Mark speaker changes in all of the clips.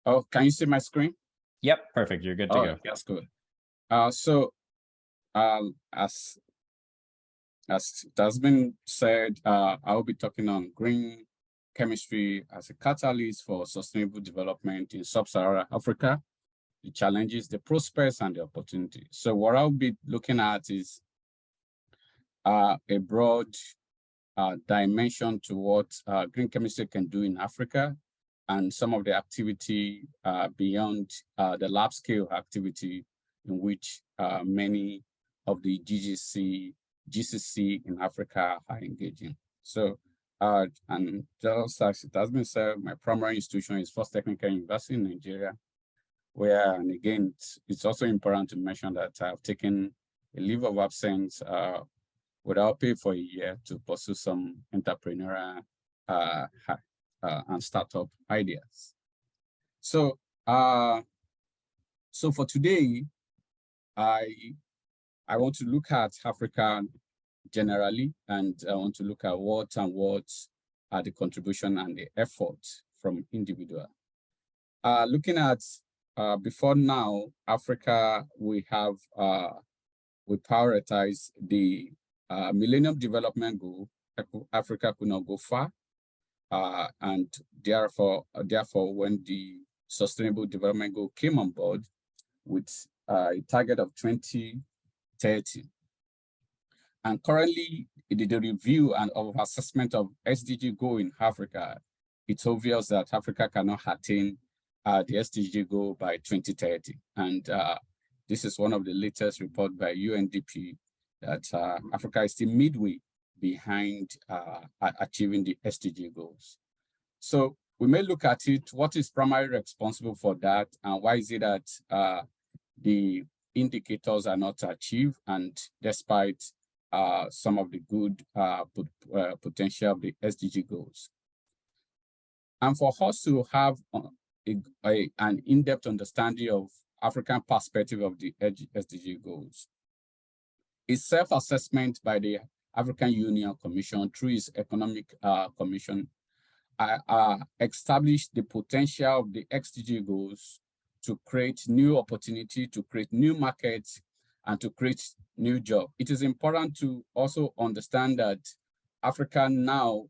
Speaker 1: Oh, can you see my screen?
Speaker 2: Yep, perfect. You're good to go.
Speaker 1: That's good. So as it has been said, I will be talking on green chemistry as a catalyst for sustainable development in Sub-Sahara Africa, the challenges, the prospects, and the opportunities. So what I'll be looking at is a broad dimension to what green chemistry can do in Africa, and some of the activity beyond the lab scale activity in which many of the GCC in Africa are engaging. So, and just as it has been said, my primary institution is First Technical University in Nigeria, where, and again, it's also important to mention that I've taken a leave of absence without pay for a year to pursue some entrepreneurial and startup ideas. So, so for today, I want to look at Africa generally, and I want to look at what are the contribution and the effort from individual. Looking at before now, Africa, we prioritize the Millennium Development Goal. Africa could not go far, and therefore, when the Sustainable Development Goal came on board with a target of 2030, and currently the review and of assessment of SDG goal in Africa, it's obvious that Africa cannot attain the SDG goal by 2030, and this is one of the latest reports by UNDP that Africa is still midway behind achieving the SDG goals. So we may look at it, what is primarily responsible for that, and why is it that the indicators are not achieved, and despite some of the good potential of the SDG goals. And for us to have an in-depth understanding of African perspective of the SDG goals, is self-assessment by the African Union Commission through its Economic Commission established the potential of the SDG goals to create new opportunity, to create new markets, and to create new jobs. It is important to also understand that Africa now,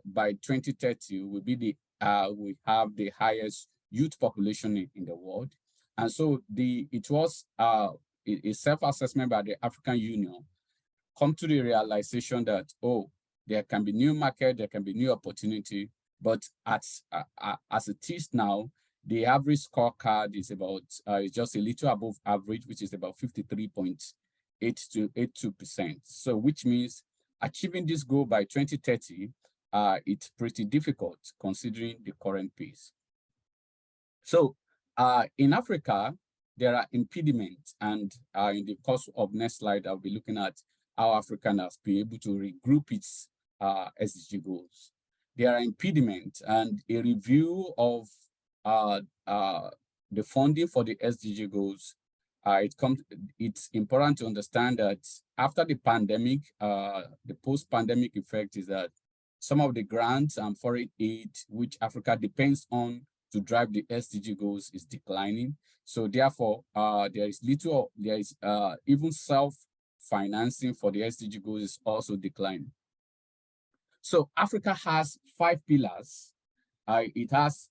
Speaker 1: by 2030, will be we have the highest youth population in the world, and so it was a self-assessment by the African Union come to the realization that, oh, there can be new market, there can be new opportunity, but as it is now, the average scorecard is about is just a little above average, which is about 53.82%. So which means achieving this goal by 2030, it's pretty difficult considering the current pace. So in Africa, there are impediments, and in the course of next slide, I'll be looking at how Africa has been able to regroup its SDG goals. There are impediments, and a review of the funding for the SDG goals. It's important to understand that after the pandemic, the post-pandemic effect is that some of the grants and foreign aid which Africa depends on to drive the SDG goals is declining. So therefore, there is even self-financing for the SDG goals is also declining. So Africa has 5 pillars. It has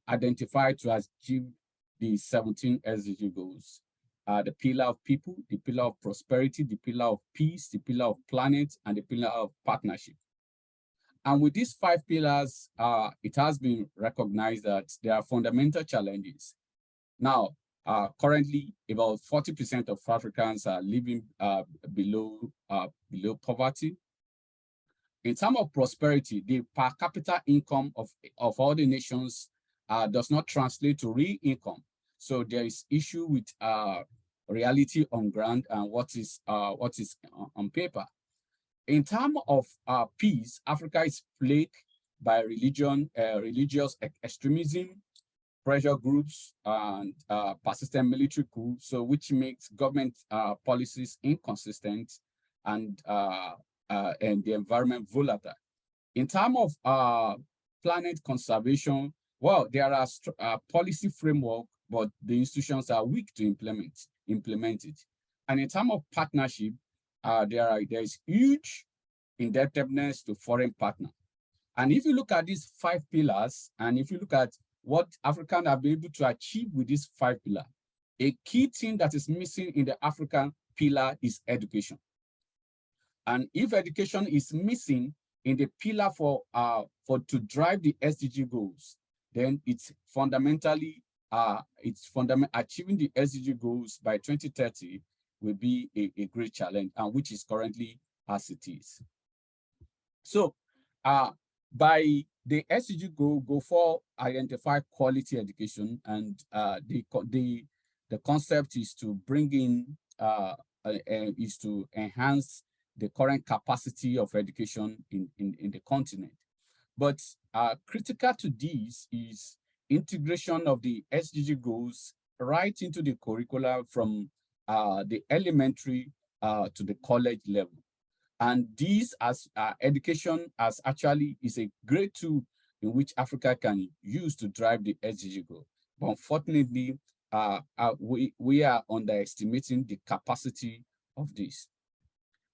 Speaker 1: identified to achieve the 17 SDG goals. The pillar of people, the pillar of prosperity, the pillar of peace, the pillar of planet, and the pillar of partnership. And with these 5 pillars, it has been recognized that there are fundamental challenges. Now, currently, about 40% of Africans are living below poverty. In terms of prosperity, the per capita income of all the nations does not translate to real income. So there is issue with reality on ground and what is on paper. In terms of peace, Africa is plagued by religious extremism, pressure groups, and persistent military coup, so which makes government policies inconsistent and the environment volatile. In terms of planet conservation, Well, there are policy framework, but the institutions are weak to implement it. And in terms of partnership, there is huge indebtedness to foreign partners. And if you look at these 5 pillars, and if you look at what Africans have been able to achieve with these 5 pillars, a key thing that is missing in the African pillar is education. And if education is missing in the pillar for to drive the SDG goals, then it's fundamentally achieving the SDG goals by 2030 will be a great challenge, and which is currently as it is. So by the SDG go for identify quality education, and the concept is to bring in is to enhance the current capacity of education in the continent. But critical to this is integration of the SDG goals right into the curricula from the elementary to the college level. And this as education as actually is a great tool in which Africa can use to drive the SDG goal. But unfortunately, we are underestimating the capacity of this.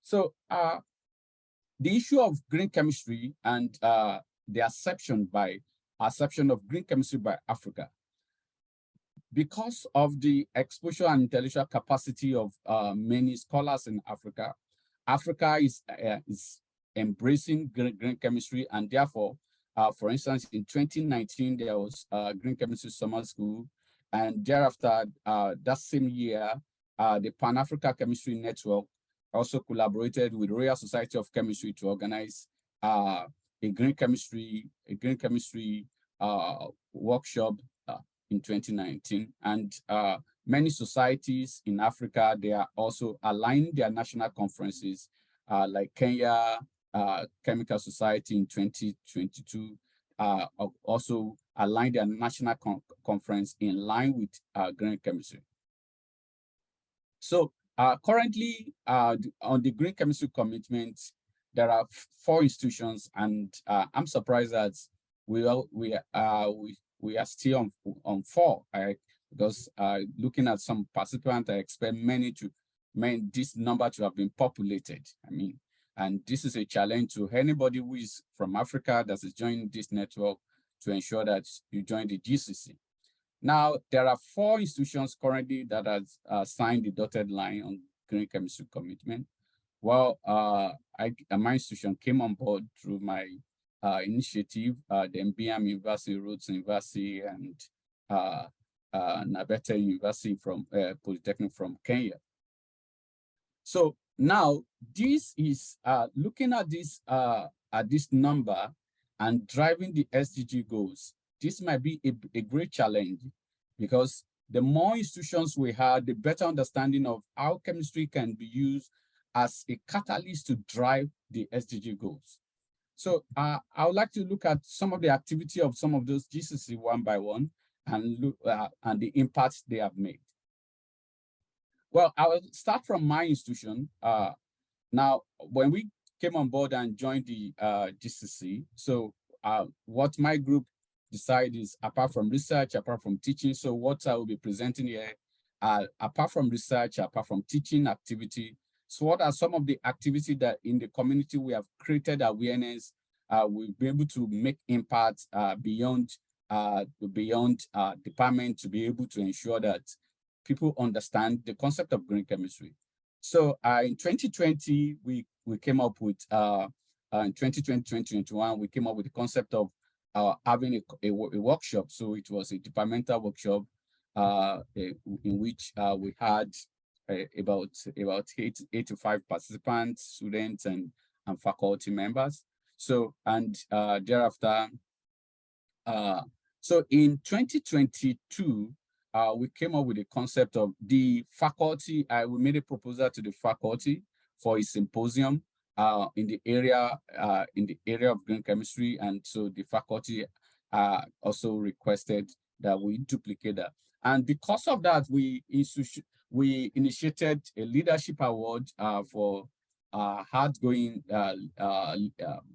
Speaker 1: So the issue of green chemistry and the acception of green chemistry by Africa, because of the exposure and intellectual capacity of many scholars in Africa, Africa is embracing green chemistry, and therefore, for instance, in 2019, there was green chemistry summer school, and thereafter, that same year, the Pan-Africa Chemistry Network also collaborated with Royal Society of Chemistry to organize a green chemistry workshop in 2019. And many societies in Africa, they are also aligning their national conferences, like Kenya Chemical Society in 2022, also aligned their national conference in line with green chemistry. So currently, on the green chemistry commitment, there are 4 institutions, and I'm surprised that we are still on 4. Because looking at some participants, I expect this number to have been populated. I mean, and this is a challenge to anybody who is from Africa that is joining this network to ensure that you join the GCC. Now, there are 4 institutions currently that have signed the dotted line on green chemistry commitment. Well, my institution came on board through my initiative, the MBM University, Rhodes University, and Nabete University from Polytechnic from Kenya. So now this is looking at this number and driving the SDG goals. This might be a great challenge, because the more institutions we have, the better understanding of how chemistry can be used as a catalyst to drive the SDG goals. So I would like to look at some of the activity of some of those GCC one by one, and look and the impacts they have made. Well, I will start from my institution. Now, when we came on board and joined the GCC, so what my group decided is, apart from research, apart from teaching, so what I will be presenting here, apart from research, apart from teaching activity, so what are some of the activities that in the community we have created awareness, we'll be able to make impact beyond department, to be able to ensure that people understand the concept of green chemistry. So in 2020, we came up with, in 2020, 2021, we came up with the concept of having a workshop. So it was a departmental workshop in which we had about 85 participants, students, and faculty members. So, and thereafter, so in 2022, we came up with the concept of the faculty. We made a proposal to the faculty for a symposium in the area of green chemistry, and so the faculty also requested that we duplicate that. And because of that, we initiated a leadership award for hardgoing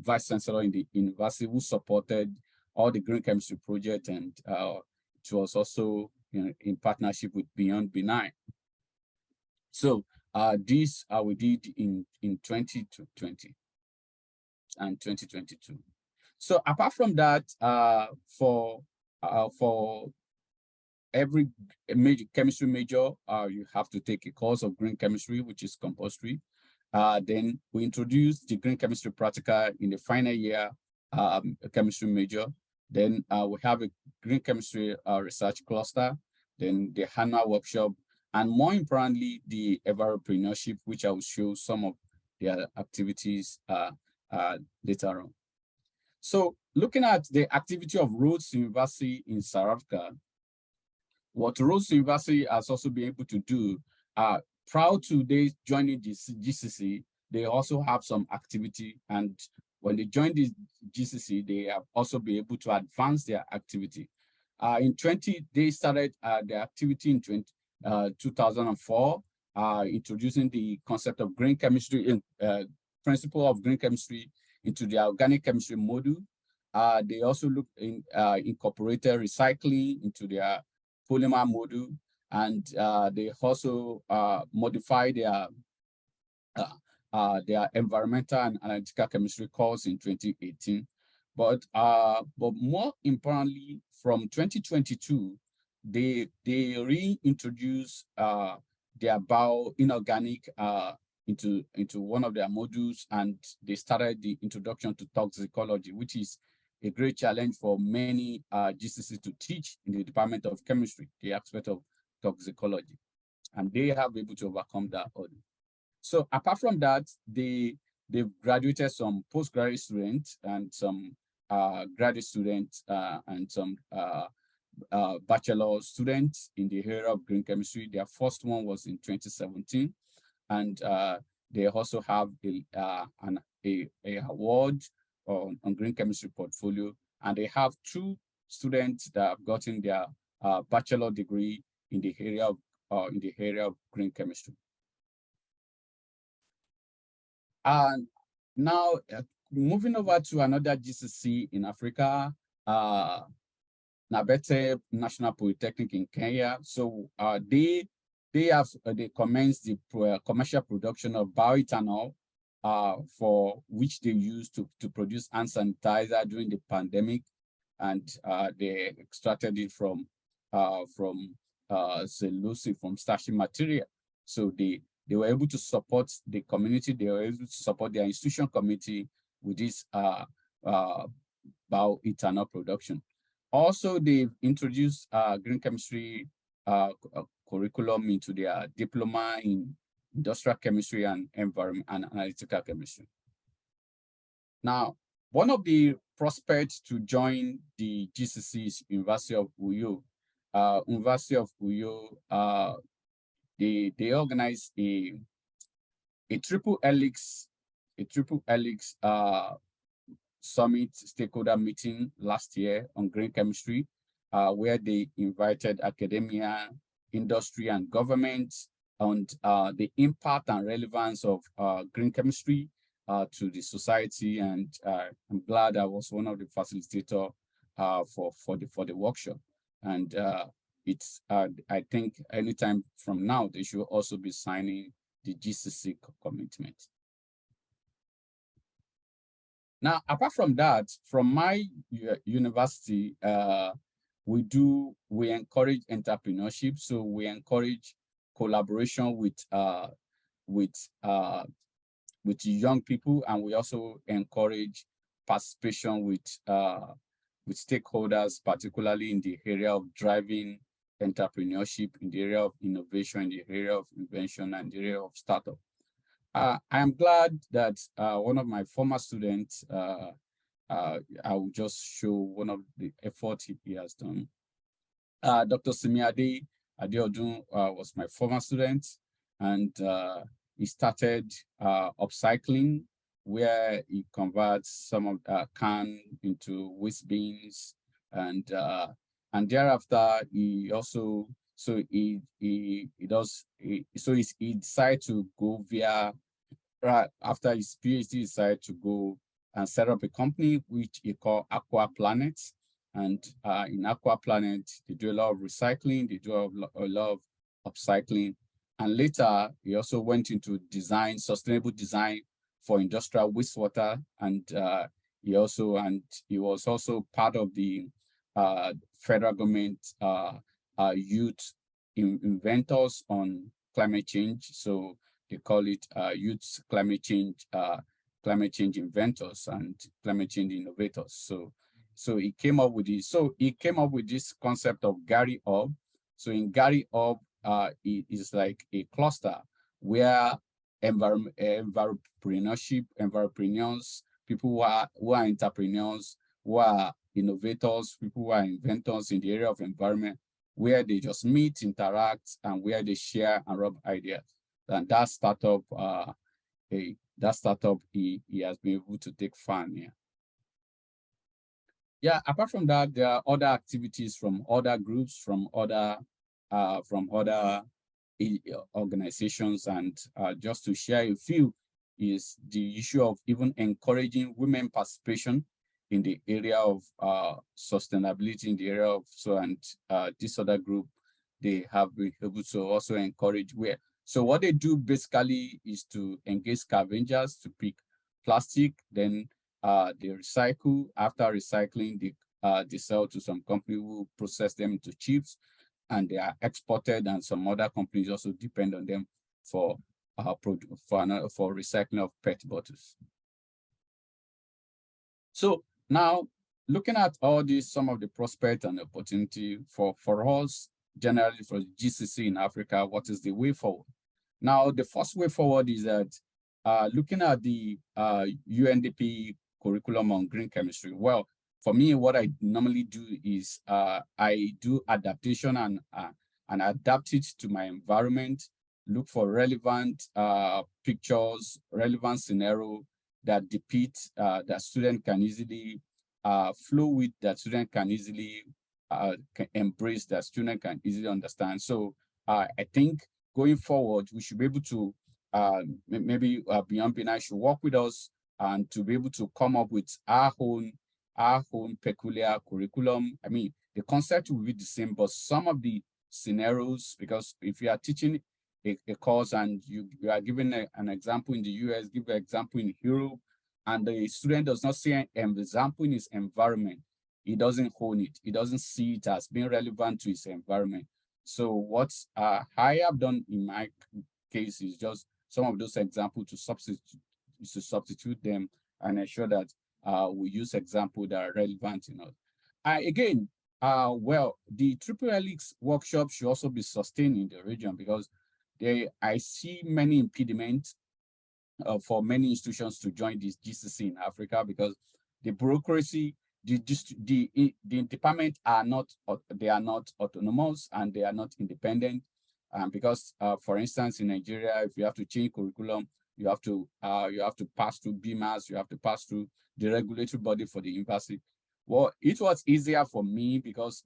Speaker 1: vice chancellor in the university, who supported all the green chemistry project, and it was also in partnership with Beyond Benign. So this we did in 2020 and 2022. So apart from that, for every major chemistry major, you have to take a course of green chemistry, which is compulsory. Then we introduced the green chemistry practical in the final year chemistry major. Then we have a green chemistry research cluster, then the annual workshop, and more importantly, the entrepreneurship, which I will show some of their activities later on. So looking at the activity of Rhodes University in South Africa, what Rhodes University has also been able to do, prior to they joining the GCC, they also have some activity, and when they joined the GCC, they have also been able to advance their activity. They started their activity in 2004, introducing the concept of green chemistry, principle of green chemistry into the organic chemistry module. They also incorporated recycling into their polymer module, and they also modified their environmental and analytical chemistry course in 2018. But more importantly, from 2022, they reintroduced their bio-inorganic into one of their modules, and they started the introduction to toxicology, which is a great challenge for many GCC to teach in the Department of Chemistry, the aspect of toxicology. And they have been able to overcome that already. So apart from that, they've graduated some postgraduate students and some graduate students and some bachelor students in the area of green chemistry. Their first one was in 2017. And they also have an award on green chemistry portfolio. And they have 2 students that have gotten their bachelor degree in the area of green chemistry. And now moving over to another GCC in Africa, Nabete National Polytechnic in Kenya. So they commenced the commercial production of bioethanol, for which they used to produce hand sanitizer during the pandemic, and they extracted it from cellulose, from starchy material. So they were able to support the community. They were able to support their institution committee with this bioethanol production. Also, they've introduced green chemistry curriculum into their diploma in industrial chemistry and environment and analytical chemistry. Now, one of the prospects to join the GCC is University of Uyo. University of Uyo, they organized a triple helix summit stakeholder meeting last year on green chemistry, where they invited academia, industry, and government on the impact and relevance of green chemistry to the society. And I'm glad I was one of the facilitators for the workshop. And it's I think anytime from now they should also be signing the GCC commitment. Now, apart from that, from my university, we encourage entrepreneurship. So we encourage collaboration with young people, and we also encourage participation with stakeholders, particularly in the area of driving entrepreneurship, in the area of innovation, in the area of invention, and the area of startup. I am glad that one of my former students, I will just show one of the efforts he has done. Dr. Simiade Adeodun was my former student, and he started upcycling, where he converts some of the can into waste bins, and thereafter he also he decided to go via after his PhD, he decided to go and set up a company which he called Aqua Planet, And in Aqua Planet, they do a lot of recycling, they do a lot of upcycling. And later, he also went into design, sustainable design for industrial wastewater. And he was also part of the federal government youth inventors on climate change. So they call it youth climate change inventors and climate change innovators. So he came up with this. So he came up with this concept of Gary Hub. So in Gary Hub, it is like a cluster where entrepreneurs, people who are entrepreneurs, who are innovators, people who are inventors in the area of environment, where they just meet, interact, and where they share and rub ideas. And that startup, he has been able to take fun here. Yeah, apart from that, there are other activities from other groups, from other organizations, and just to share a few is the issue of even encouraging women participation in the area of sustainability, in the area of this other group, they have been able to also encourage where. So what they do basically is to engage scavengers to pick plastic, then they recycle. After recycling, they sell to some company who process them into chips, and they are exported. And some other companies also depend on them for recycling of PET bottles. So now, looking at all these, some of the prospects and opportunity for us, generally for GCC in Africa, what is the way forward? Now, the first way forward is that looking at the UNDP curriculum on green chemistry. Well, for me, what I normally do is I do adaptation and adapt it to my environment, look for relevant pictures, relevant scenario that depict that student can easily flow with, that student can easily can embrace, that student can easily understand. So I think going forward, we should be able to maybe Beyond Binai should work with us and to be able to come up with our own peculiar curriculum. I mean, the concept will be the same, but some of the scenarios, because if you are teaching a course and you are given an example in the US, give an example in Europe, and the student does not see an example in his environment, he doesn't own it. He doesn't see it as being relevant to his environment. So what I have done in my case is just some of those examples to substitute them and ensure that we use examples that are relevant. Again, well, the Triple Helix workshop should also be sustained in the region, because I see many impediments for many institutions to join this GCC in Africa, because the bureaucracy, the department are not autonomous, and they are not independent. Because, for instance, in Nigeria, if you have to change curriculum, you have to pass through BMAS, you have to pass through the regulatory body for the university. Well, it was easier for me because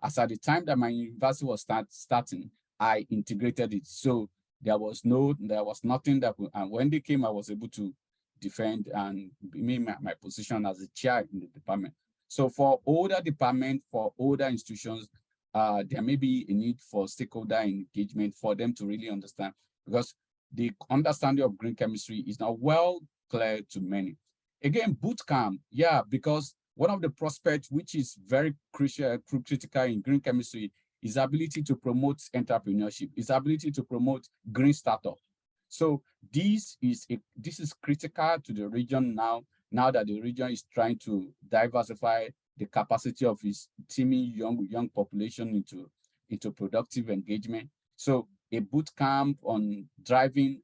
Speaker 1: as at the time that my university was starting, I integrated it. So there was nothing that, and when they came, I was able to defend and make my position as a chair in the department. So for older department, for older institutions, there may be a need for stakeholder engagement for them to really understand, because the understanding of green chemistry is now well clear to many. Again, boot camp, yeah, because one of the prospects which is very critical in green chemistry is ability to promote entrepreneurship, is ability to promote green startup. So this is critical to the region now that the region is trying to diversify the capacity of its teaming young population into productive engagement. So a boot camp on driving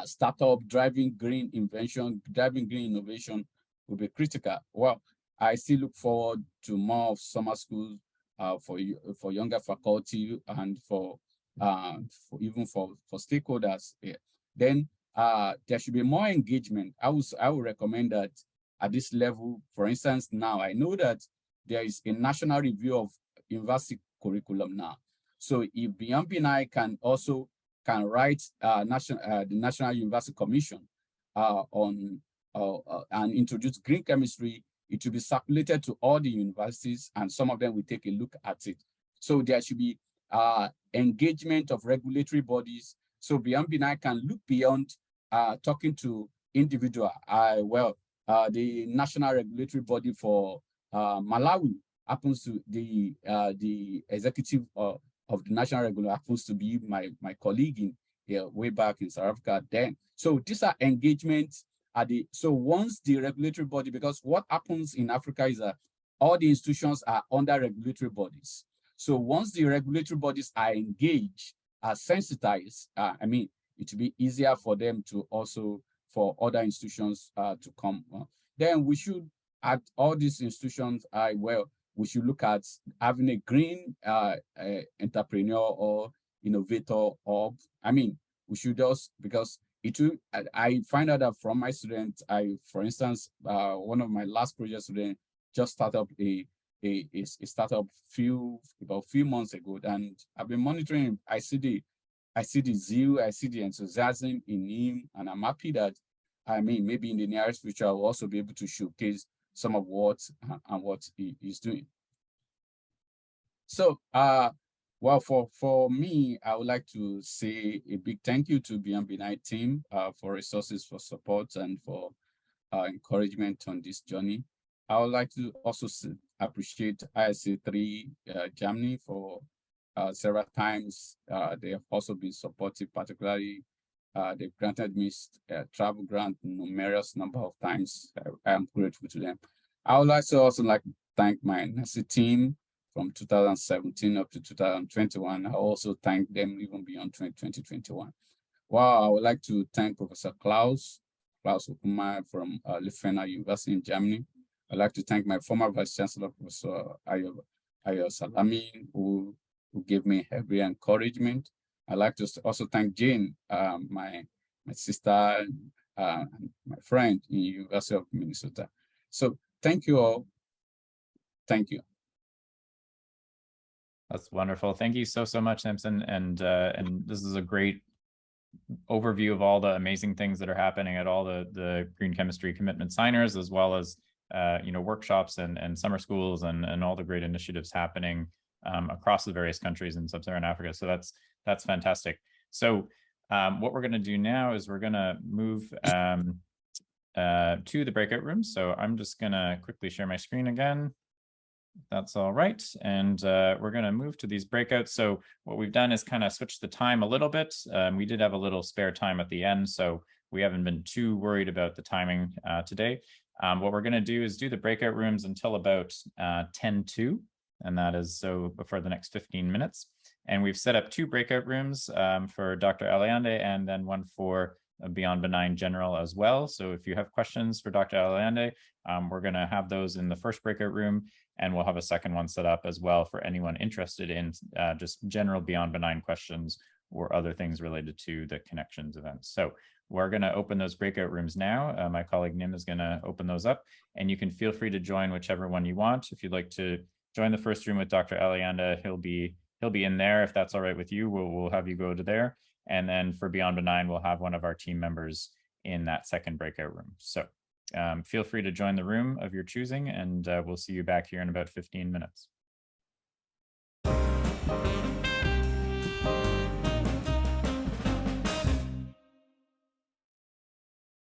Speaker 1: startup, driving green invention, driving green innovation will be critical. Well, I still look forward to more of summer schools for younger faculty and for stakeholders. Yeah. Then there should be more engagement. I would recommend that at this level. For instance, now I know that there is a national review of university curriculum now. So if Beyond Binai can write the National University Commission and introduce green chemistry, it will be circulated to all the universities, and some of them will take a look at it. So there should be engagement of regulatory bodies. So Beyond Benign can look beyond talking to individual. The national regulatory body for Malawi happens to the executive of the national regulator happens to be my colleague in way back in South Africa then. So these are engagements so once the regulatory body, because what happens in Africa is that all the institutions are under regulatory bodies. So once the regulatory bodies are engaged, are sensitized, it will be easier for them to also, for other institutions to come. Then we should, at all these institutions, we should look at having a green entrepreneur or innovator hub. We should just, because it will, I find out that from my students, for instance, one of my last project students just started up a startup about a few months ago, and I've been monitoring him. I see the zeal, I see the enthusiasm in him, and I'm happy that maybe in the nearest future I'll also be able to showcase some of what he's doing. So well, for me, I would like to say a big thank you to Beyond Benign team for resources, for support, and for encouragement on this journey. I would like to also appreciate ISA3 Germany for several times. They have also been supportive, particularly they've granted me travel grant numerous number of times. I am grateful to them. I would also like to thank my NACI team from 2017 up to 2021. I also thank them even beyond 2021. Well, I would like to thank Professor Klaus Okuma from Leuphana University in Germany. I'd like to thank my former Vice Chancellor, Professor Ayo Salami, who gave me heavy encouragement. I'd like to also thank Jane, my sister, my friend in University of Minnesota. So thank you all. Thank you.
Speaker 2: That's wonderful. Thank you so much, Samson. And this is a great overview of all the amazing things that are happening at all the green chemistry commitment signers, as well as workshops and summer schools and all the great initiatives happening across the various countries in Sub-Saharan Africa. So that's fantastic. So what we're going to do now is we're going to move to the breakout room. So I'm just going to quickly share my screen again. That's all right. And we're going to move to these breakouts. So what we've done is kind of switch the time a little bit. We did have a little spare time at the end, so we haven't been too worried about the timing today. What we're going to do is do the breakout rooms until about 10:02, and that is so for the next 15 minutes. And we've set up 2 breakout rooms for Dr. Alayande and then one for Beyond Benign General as well. So if you have questions for Dr. Alayande, we're going to have those in the first breakout room, and we'll have a second one set up as well for anyone interested in just general Beyond Benign questions or other things related to the Connections event. So we're going to open those breakout rooms now. My colleague Nim is going to open those up, and you can feel free to join whichever one you want. If you'd like to join the first room with Dr. Alayande, he'll be in there. If that's all right with you, we'll have you go to there. And then for Beyond Benign, we'll have one of our team members in that second breakout room. So feel free to join the room of your choosing, and we'll see you back here in about 15 minutes.